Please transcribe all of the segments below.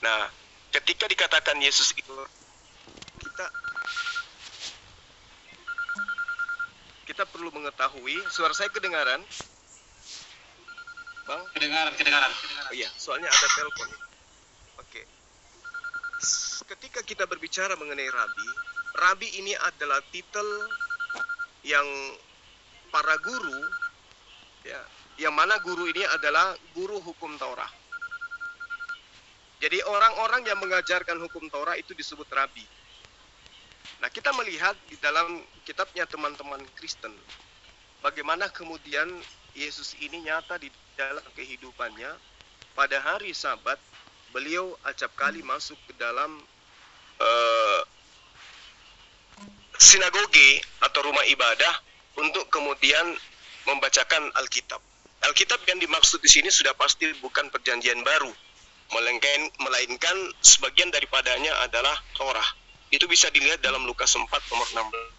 Nah, ketika dikatakan Yesus itu, kita perlu mengetahui, suara saya kedengaran? Bang? Kedengaran. Oh iya, soalnya ada telepon. Oke. Ketika kita berbicara mengenai rabi, rabi ini adalah titel yang para guru, ya, yang mana guru ini adalah guru hukum Taurat. Jadi orang-orang yang mengajarkan hukum Taurat itu disebut rabi. Nah, kita melihat di dalam kitabnya teman-teman Kristen, bagaimana kemudian Yesus ini nyata di dalam kehidupannya. Pada hari Sabat, beliau acap kali masuk ke dalam sinagoge atau rumah ibadah untuk kemudian membacakan Alkitab. Alkitab yang dimaksud di sini sudah pasti bukan Perjanjian Baru, melainkan sebagian daripadanya adalah Torah. Itu bisa dilihat dalam Lukas 4 nomor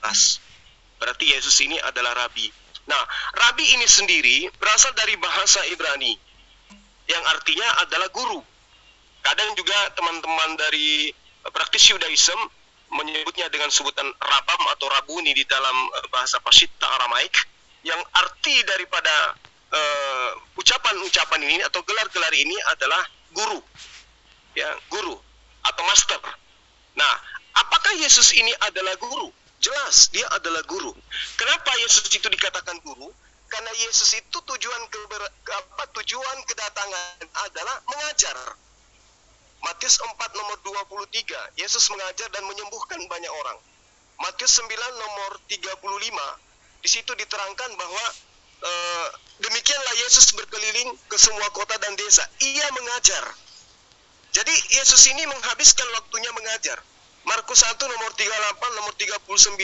16. Berarti Yesus ini adalah rabi. Nah, rabi ini sendiri berasal dari bahasa Ibrani yang artinya adalah guru. Kadang juga teman-teman dari praktisi Yudaism menyebutnya dengan sebutan rabam atau rabuni di dalam bahasa Peshitta Aramaik, yang arti daripada ucapan-ucapan ini atau gelar-gelar ini adalah guru, ya, guru atau master. Nah, apakah Yesus ini adalah guru? Jelas, dia adalah guru. Kenapa Yesus itu dikatakan guru? Karena Yesus itu tujuan kedatangan adalah mengajar. Matius 4 nomor 23, Yesus mengajar dan menyembuhkan banyak orang. Matius 9 nomor 35, di situ diterangkan bahwa demikianlah Yesus berkeliling ke semua kota dan desa. Ia mengajar. Jadi Yesus ini menghabiskan waktunya mengajar. Markus 1 nomor 38, nomor 39,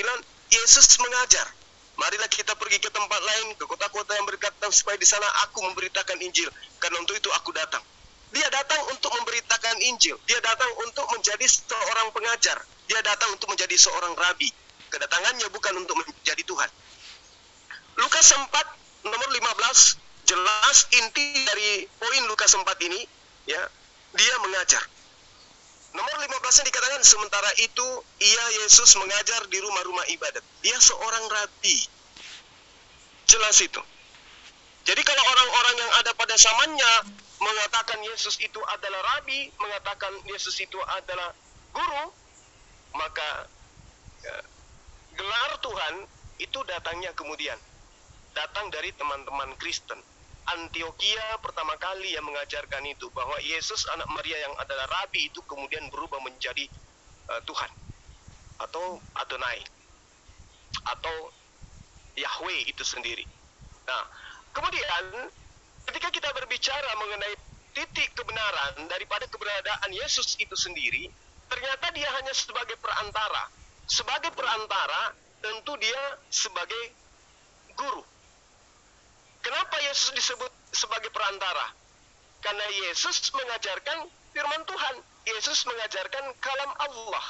Yesus mengajar. Marilah kita pergi ke tempat lain, ke kota-kota yang berdekatan, supaya di sana aku memberitakan Injil. Karena untuk itu aku datang. Dia datang untuk memberitakan Injil. Dia datang untuk menjadi seorang pengajar. Dia datang untuk menjadi seorang rabi. Kedatangannya bukan untuk menjadi Tuhan. Lukas 4 nomor 15, jelas inti dari poin Lukas 4 ini, ya, dia mengajar. Nomor 15-nya dikatakan, sementara itu ia Yesus mengajar di rumah-rumah ibadat. Dia seorang rabi. Jelas itu. Jadi kalau orang-orang yang ada pada zamannya mengatakan Yesus itu adalah rabi, mengatakan Yesus itu adalah guru, maka gelar Tuhan itu datangnya kemudian. Datang dari teman-teman Kristen. Antioquia pertama kali yang mengajarkan itu, bahwa Yesus anak Maria yang adalah rabi itu kemudian berubah menjadi Tuhan atau Adonai atau Yahweh itu sendiri. Nah, kemudian ketika kita berbicara mengenai titik kebenaran daripada keberadaan Yesus itu sendiri, ternyata dia hanya sebagai perantara. Sebagai perantara, tentu dia sebagai guru. Kenapa Yesus disebut sebagai perantara? Karena Yesus mengajarkan firman Tuhan. Yesus mengajarkan kalam Allah.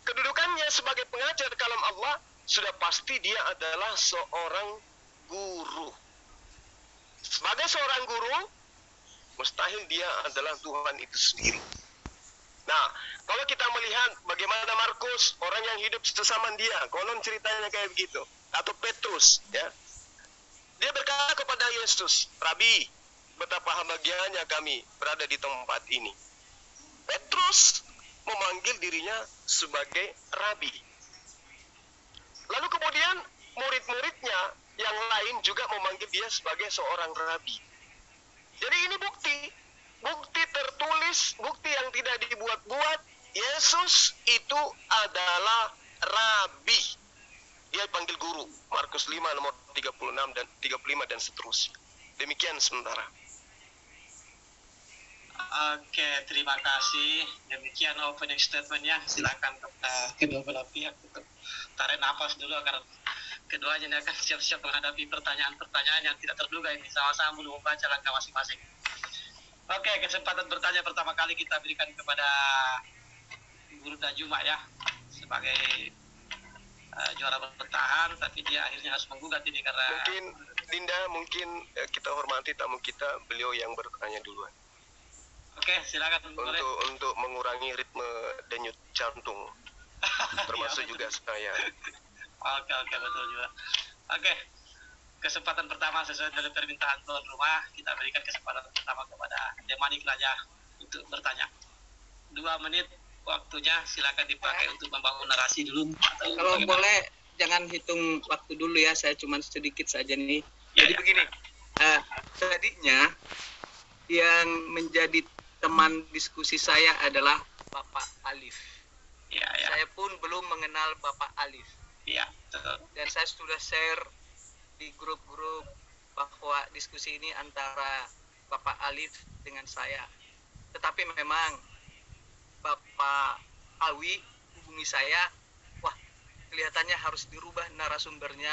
Kedudukannya sebagai pengajar kalam Allah, sudah pasti dia adalah seorang guru. Sebagai seorang guru, mustahil dia adalah Tuhan itu sendiri. Nah, kalau kita melihat bagaimana Markus, orang yang hidup sesama dia, konon ceritanya kayak begitu. Atau Petrus, ya, dia berkata kepada Yesus, Rabi, betapa bahagianya kami berada di tempat ini. Petrus memanggil dirinya sebagai Rabi. Lalu kemudian murid-muridnya yang lain juga memanggil dia sebagai seorang Rabi. Jadi ini bukti tertulis, bukti yang tidak dibuat-buat. Yesus itu adalah Rabi. Dia panggil guru. Markus 5 nomor 36 dan 35 dan seterusnya. Demikian sementara. Oke, terima kasih. Demikian opening statement-nya. Silakan kedua belah pihak untuk tarik nafas dulu agar keduanya akan siap-siap menghadapi pertanyaan-pertanyaan yang tidak terduga ini. Sama-sama belum membaca langkah masing-masing. Oke, kesempatan bertanya pertama kali kita berikan kepada Guru Dajuma, ya, sebagai juara bertahan, tapi dia akhirnya harus menggugat ini karena Mungkin Dinda, mungkin kita hormati tamu kita, beliau yang bertanya duluan. Oke, silakan. Boleh. Untuk mengurangi ritme denyut jantung, termasuk Ya, juga saya. Oke, betul juga. Oke, kesempatan pertama sesuai dengan permintaan tuan rumah, kita berikan kesempatan pertama kepada Demanik Raja untuk bertanya. 2 menit waktunya, silakan dipakai untuk membangun narasi dulu. Kalau boleh jangan hitung waktu dulu ya, saya cuma sedikit saja nih. Jadi begini, tadinya yang menjadi teman diskusi saya adalah Bapak Alif. Ya. Saya pun belum mengenal Bapak Alif. Iya, betul. Dan saya sudah share di grup-grup bahwa diskusi ini antara Bapak Alif dengan saya. Tetapi memang Bapak Awi hubungi saya, wah kelihatannya harus dirubah narasumbernya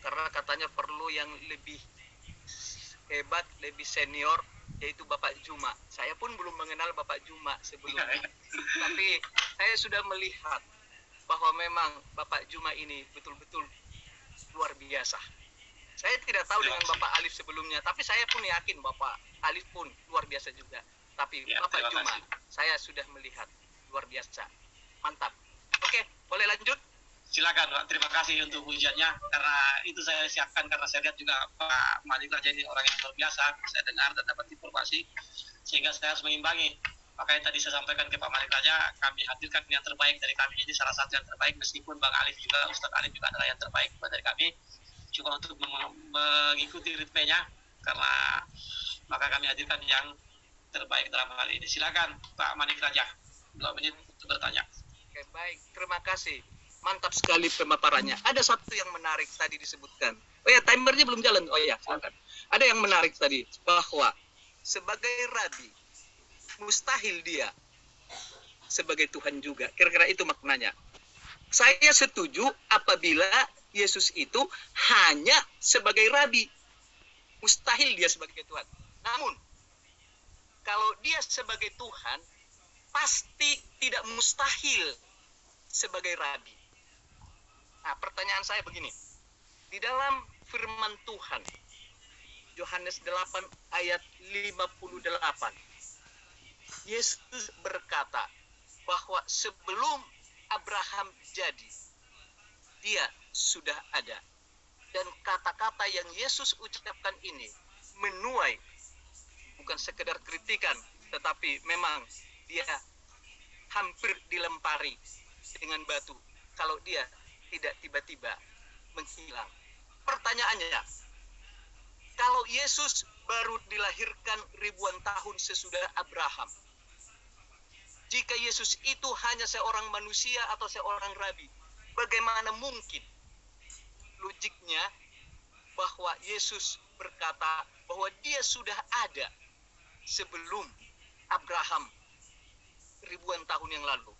karena katanya perlu yang lebih hebat, lebih senior, yaitu Bapak Juma. Saya pun belum mengenal Bapak Juma sebelumnya. Tapi saya sudah melihat bahwa memang Bapak Juma ini betul-betul luar biasa. Saya tidak tahu dengan Bapak Alif sebelumnya, tapi saya pun yakin Bapak Alif pun luar biasa juga. Tapi ya, Bapak Juma, saya sudah melihat luar biasa. Mantap. Oke, boleh lanjut? Silakan Pak, terima kasih untuk pujiannya, karena itu saya siapkan karena saya lihat juga Pak Malik Raja ini orang yang luar biasa, saya dengar dan dapat informasi, sehingga saya harus mengimbangi. Makanya tadi saya sampaikan ke Pak Malik Raja, kami hadirkan yang terbaik dari kami, ini salah satu yang terbaik, meskipun Bang Alif juga, Ustadz Alif juga adalah yang terbaik dari kami, cuma untuk mengikuti ritmenya, karena maka kami hadirkan yang terbaik dalam hal ini. Silakan Pak Malik Raja, 2 menit untuk bertanya. Oke, baik, terima kasih. Mantap sekali pemaparannya. Ada satu yang menarik tadi disebutkan. Oh ya, timernya belum jalan. Oh ya, silakan. Ada yang menarik tadi bahwa sebagai rabi mustahil dia sebagai Tuhan juga. Kira-kira itu maknanya. Saya setuju apabila Yesus itu hanya sebagai rabi. Mustahil dia sebagai Tuhan. Namun kalau dia sebagai Tuhan, pasti tidak mustahil sebagai rabi. Nah, pertanyaan saya begini. Di dalam firman Tuhan, Yohanes 8 ayat 58, Yesus berkata bahwa sebelum Abraham jadi, dia sudah ada. Dan kata-kata yang Yesus ucapkan ini menuai, bukan sekedar kritikan, tetapi memang dia hampir dilempari dengan batu kalau dia tidak tiba-tiba menghilang. Pertanyaannya, kalau Yesus baru dilahirkan ribuan tahun sesudah Abraham, jika Yesus itu hanya seorang manusia atau seorang rabi, bagaimana mungkin logiknya bahwa Yesus berkata bahwa dia sudah ada sebelum Abraham ribuan tahun yang lalu,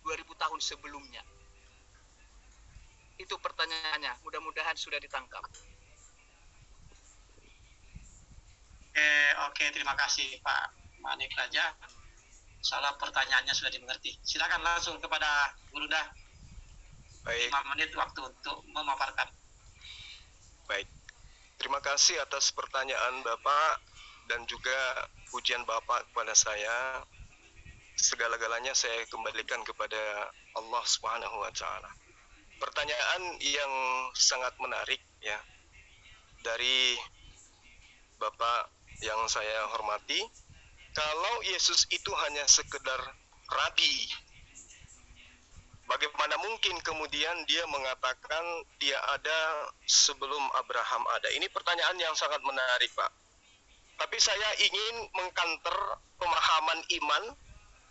2000 tahun sebelumnya? Itu pertanyaannya, mudah-mudahan sudah ditangkap. Oke, terima kasih Pak Manik Raja. Salah pertanyaannya sudah dimengerti. Silakan langsung kepada Guru Dah. Baik. 5 menit waktu untuk memaparkan. Baik. Terima kasih atas pertanyaan Bapak dan juga pujian Bapak kepada saya. Segala-galanya saya kembalikan kepada Allah Subhanahu wa taala. Pertanyaan yang sangat menarik ya dari Bapak yang saya hormati. Kalau Yesus itu hanya sekedar rabi, bagaimana mungkin kemudian dia mengatakan dia ada sebelum Abraham ada? Ini pertanyaan yang sangat menarik, Pak. Tapi saya ingin mengkanter pemahaman iman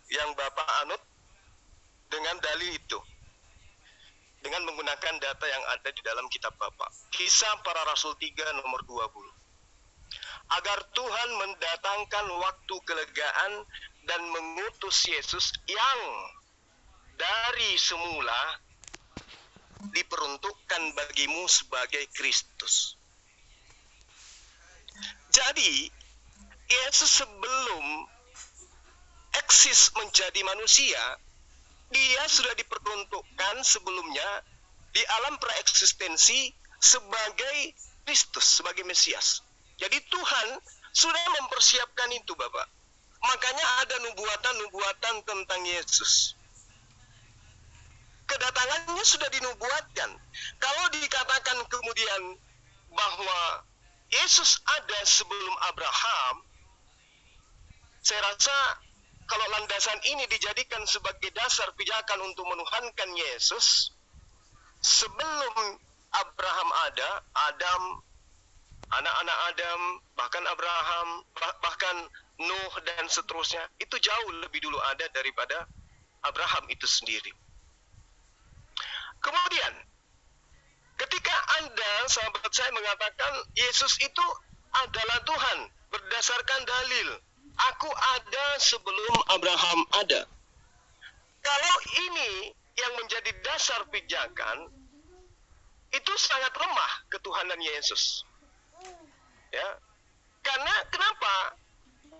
yang Bapak anut dengan dalil itu, dengan menggunakan data yang ada di dalam kitab Bapak. Kisah Para Rasul 3 nomor 20. Agar Tuhan mendatangkan waktu kelegaan dan mengutus Yesus yang dari semula diperuntukkan bagimu sebagai Kristus. Jadi, Yesus sebelum eksis menjadi manusia, dia sudah diperuntukkan sebelumnya di alam praeksistensi sebagai Kristus, sebagai Mesias. Jadi Tuhan sudah mempersiapkan itu, Bapak. Makanya ada nubuatan-nubuatan tentang Yesus. Kedatangannya sudah dinubuatkan. Kalau dikatakan kemudian bahwa Yesus ada sebelum Abraham, saya rasa kalau landasan ini dijadikan sebagai dasar pijakan untuk menuhankan Yesus, sebelum Abraham ada, Adam, anak-anak Adam, bahkan Abraham, bahkan Nuh dan seterusnya, itu jauh lebih dulu ada daripada Abraham itu sendiri. Kemudian, ketika Anda, sahabat saya, mengatakan Yesus itu adalah Tuhan berdasarkan dalil, aku ada sebelum Abraham ada. Kalau ini yang menjadi dasar pijakan, itu sangat lemah ketuhanan Yesus. Ya. Karena kenapa?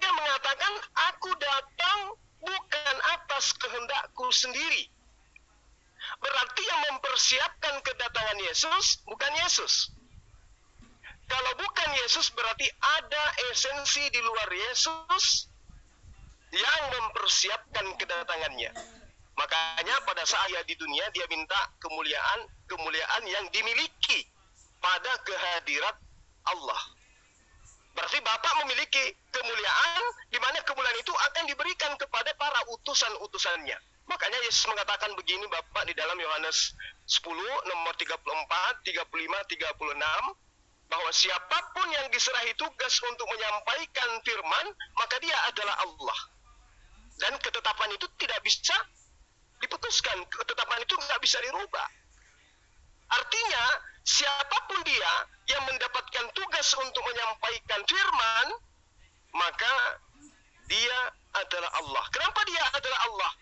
Dia mengatakan, aku datang bukan atas kehendakku sendiri. Berarti yang mempersiapkan kedatangan Yesus bukan Yesus. Kalau bukan Yesus, berarti ada esensi di luar Yesus yang mempersiapkan kedatangannya. Makanya pada saat dia di dunia, dia minta kemuliaan yang dimiliki pada kehadirat Allah. Berarti Bapa memiliki kemuliaan, di mana kemuliaan itu akan diberikan kepada para utusan-utusannya. Makanya Yesus mengatakan begini, Bapak, di dalam Yohanes 10, nomor 34, 35, 36, bahwa siapapun yang diserahi tugas untuk menyampaikan firman, maka dia adalah Allah. Dan ketetapan itu tidak bisa diputuskan, ketetapan itu nggak bisa dirubah. Artinya, siapapun dia yang mendapatkan tugas untuk menyampaikan firman, maka dia adalah Allah. Kenapa dia adalah Allah?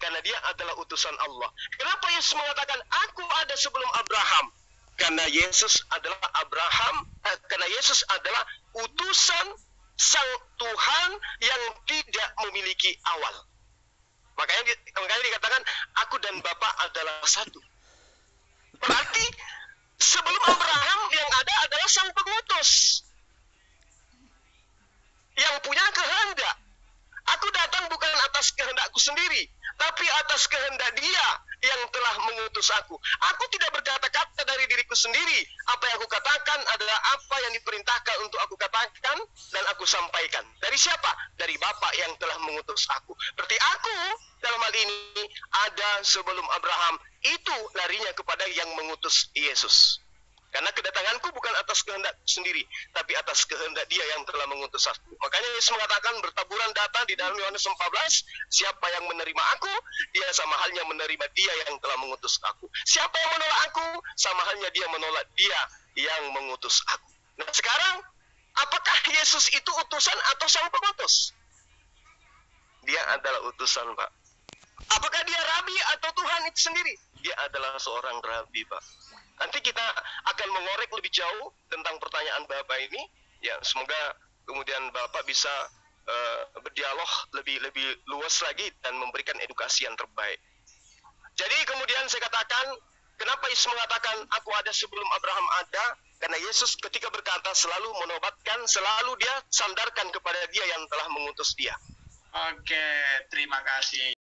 Karena dia adalah utusan Allah. Kenapa Yesus mengatakan, aku ada sebelum Abraham? Karena Yesus adalah karena Yesus adalah utusan Sang Tuhan yang tidak memiliki awal. Makanya dikatakan, aku dan Bapa adalah satu. Berarti sebelum Abraham yang ada adalah sang pengutus yang punya kehendak. Aku datang bukan atas kehendakku sendiri, tapi atas kehendak Dia yang telah mengutus aku. Aku tidak berkata-kata dari diriku sendiri. Apa yang aku katakan adalah apa yang diperintahkan untuk aku katakan dan aku sampaikan. Dari siapa? Dari Bapa yang telah mengutus aku. Berarti aku dalam hal ini ada sebelum Abraham. Itu larinya kepada yang mengutus Yesus. Karena kedatanganku bukan atas kehendak sendiri, tapi atas kehendak Dia yang telah mengutus aku. Makanya Yesus mengatakan bertaburan data di dalam Yohanes 14, siapa yang menerima aku, dia sama halnya menerima Dia yang telah mengutus aku. Siapa yang menolak aku, sama halnya dia menolak Dia yang mengutus aku. Nah sekarang, apakah Yesus itu utusan atau sang pengutus? Dia adalah utusan, Pak. Apakah dia rabi atau Tuhan itu sendiri? Dia adalah seorang rabi, Pak. Nanti kita akan mengorek lebih jauh tentang pertanyaan Bapak ini. Ya, semoga kemudian Bapak bisa berdialog lebih luas lagi dan memberikan edukasi yang terbaik. Jadi kemudian saya katakan, kenapa Yesus mengatakan aku ada sebelum Abraham ada? Karena Yesus ketika berkata selalu menobatkan, selalu dia sandarkan kepada Dia yang telah mengutus dia. Oke, terima kasih.